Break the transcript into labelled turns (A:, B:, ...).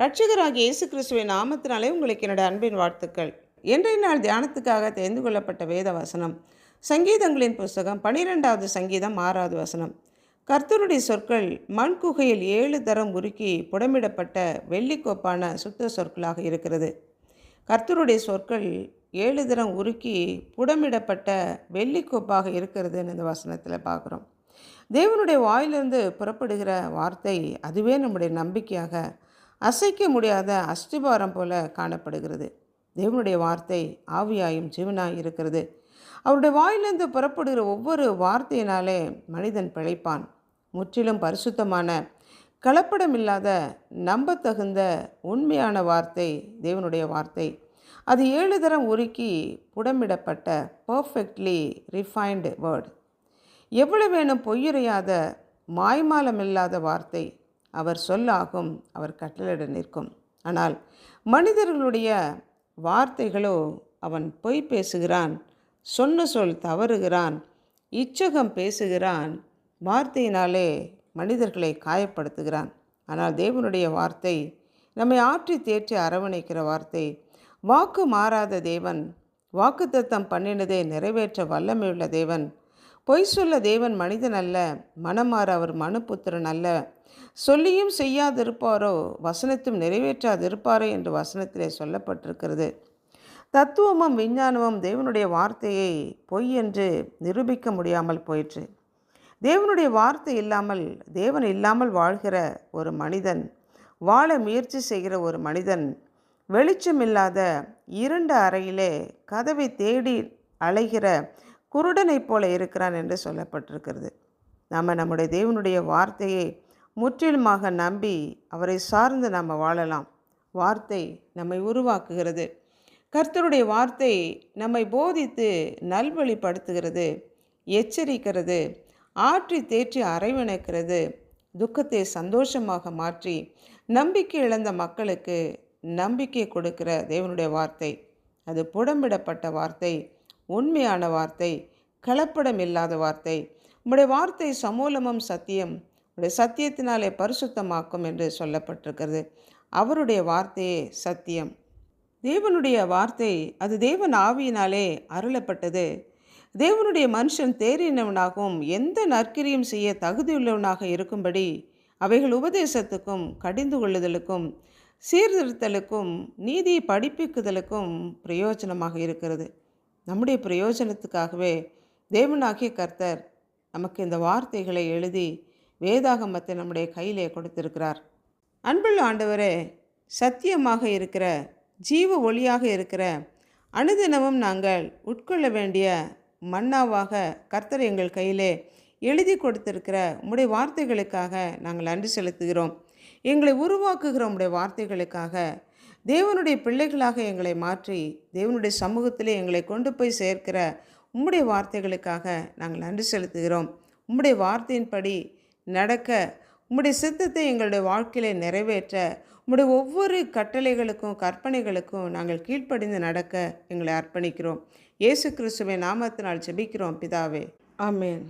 A: இரட்சகராகிய இயேசு கிறிஸ்துவின் நாமத்தினாலே உங்களுக்கு என்னுடைய அன்பின் வாழ்த்துக்கள். இன்றைய நாள் தியானத்துக்காக தெரிந்து கொள்ளப்பட்ட வேத வசனம் சங்கீதங்களின் புஸ்தகம் 12வது சங்கீதம் 6வது வசனம். கர்த்தருடைய சொற்கள் மண் குகையில் 7 தரம் உருக்கி புடமிடப்பட்ட வெள்ளிக்கோப்பான சுத்த சொற்களாக இருக்கிறது. கர்த்தருடைய சொற்கள் 7 தரம் உருக்கி புடமிடப்பட்ட வெள்ளிக்கோப்பாக இருக்கிறதுன்னு இந்த வசனத்தில் பார்க்குறோம். தேவனுடைய வாயிலிருந்து புறப்படுகிற வார்த்தை அதுவே நம்முடைய நம்பிக்கையாக அசைக்க முடியாத அஸ்திபாரம் போல காணப்படுகிறது. தேவனுடைய வார்த்தை ஆவியாயும் ஜீவனாயும் இருக்கிறது. அவருடைய வாயிலிருந்து புறப்படுகிற ஒவ்வொரு வார்த்தையினாலே மனிதன் பிழைப்பான். முற்றிலும் பரிசுத்தமான கலப்படமில்லாத நம்பத்தகுந்த உண்மையான வார்த்தை தேவனுடைய வார்த்தை. அது 7 தரம் உருக்கி புடமிடப்பட்ட பர்ஃபெக்ட்லி ரிஃபைன்டு வேர்டு. எவ்வளவேனும் பொய்யுரையாத மாய்மாலமில்லாத வார்த்தை. அவர் சொல்லாகும், அவர் கட்டளையிட நிற்கும். ஆனால் மனிதர்களுடைய வார்த்தைகளோ அவன் பொய் பேசுகிறான், சொன்ன சொல் தவறுகிறான், இச்சகம் பேசுகிறான், வார்த்தையினாலே மனிதர்களை காயப்படுத்துகிறான். ஆனால் தேவனுடைய வார்த்தை நம்மை ஆற்றி தேற்றி அரவணைக்கிற வார்த்தை. வாக்கு மாறாத தேவன், வாக்குத்தத்தம் பண்ணினதை நிறைவேற்ற வல்லமையுள்ள தேவன். பொய் சொல்ல தேவன் மனிதன் அல்ல, மனமாற அவர் மனுபுத்திரன் அல்ல. சொல்லியும் செய்யாதிருப்பாரோ வசனத்தும் நிறைவேற்றாதிருப்பாரோ என்று வசனத்திலே சொல்லப்பட்டிருக்கிறது. தத்துவமும் விஞ்ஞானமும் தேவனுடைய வார்த்தையை பொய் என்று நிரூபிக்க முடியாமல் போயிற்று. தேவனுடைய வார்த்தை இல்லாமல், தேவன் இல்லாமல் வாழ்கிற ஒரு மனிதன், வாழ முயற்சி செய்கிற ஒரு மனிதன் வெளிச்சமில்லாத இருண்ட அறையிலே கதவை தேடி அலைகிற குருடனைப் போல இருக்கிறான் என்று சொல்லப்பட்டிருக்கிறது. நாம் நம்முடைய தேவனுடைய வார்த்தையை முற்றிலுமாக நம்பி அவரை சார்ந்து நாம் வாழலாம். வார்த்தை நம்மை உருவாக்குகிறது. கர்த்தருடைய வார்த்தை நம்மை போதித்து நல்வழிப்படுத்துகிறது, எச்சரிக்கிறது, ஆற்றி தேற்றி அரவணைக்கிறது, துக்கத்தை சந்தோஷமாக மாற்றி நம்பிக்கை இழந்த மக்களுக்கு நம்பிக்கை கொடுக்கிற தேவனுடைய வார்த்தை. அது புடமிடப்பட்ட வார்த்தை, உண்மையான வார்த்தை, கலப்படம் இல்லாத வார்த்தை. உம்முடைய வார்த்தை சமூலமும் சத்தியம், உடைய சத்தியத்தினாலே பரிசுத்தமாக்கும் என்று சொல்லப்பட்டிருக்கிறது. அவருடைய வார்த்தையே சத்தியம். தேவனுடைய வார்த்தை அது தேவன் ஆவியினாலே அருளப்பட்டது. தேவனுடைய மனுஷன் தேறினவனாகவும் எந்த நற்கிரியும் செய்ய தகுதியுள்ளவனாக இருக்கும்படி அவைகள் உபதேசத்துக்கும் கடிந்து கொள்ளுதலுக்கும் சீர்திருத்தலுக்கும் நீதி படிப்பிக்குதலுக்கும் பிரயோஜனமாக இருக்கிறது. நம்முடைய பிரயோஜனத்துக்காகவே தேவனாகிய கர்த்தர் நமக்கு இந்த வார்த்தைகளை எழுதி வேதாகமத்தை நம்முடைய கையிலே கொடுத்திருக்கிறார். அன்புள்ள ஆண்டவரே, சத்தியமாக இருக்கிற ஜீவ ஒளியாக இருக்கிற அனுதினமும் நாங்கள் உட்கொள்ள வேண்டிய மன்னாவாக கர்த்தர் எங்கள் கையிலே எழுதி கொடுத்திருக்கிற உம்முடைய வார்த்தைகளுக்காக நாங்கள் நன்றி செலுத்துகிறோம். எங்களை உருவாக்குகிற உம்முடைய வார்த்தைகளுக்காக, தேவனுடைய பிள்ளைகளாக எங்களை மாற்றி தேவனுடைய சமூகத்திலே எங்களை கொண்டு போய் சேர்க்கிற உம்முடைய வார்த்தைகளுக்காக நாங்கள் நன்றி செலுத்துகிறோம். உம்முடைய வார்த்தையின்படி நடக்க, உம்முடைய சித்தத்தை எங்களுடைய வாழ்க்கையிலே நிறைவேற்ற, உம்முடைய ஒவ்வொரு கட்டளைகளுக்கும் கற்பனைகளுக்கும் நாங்கள் கீழ்ப்படிந்து நடக்க எங்களை அர்ப்பணிக்கிறோம். இயேசு கிறிஸ்துவின் நாமத்தினால் ஜெபிக்கிறோம் பிதாவே, ஆமென்.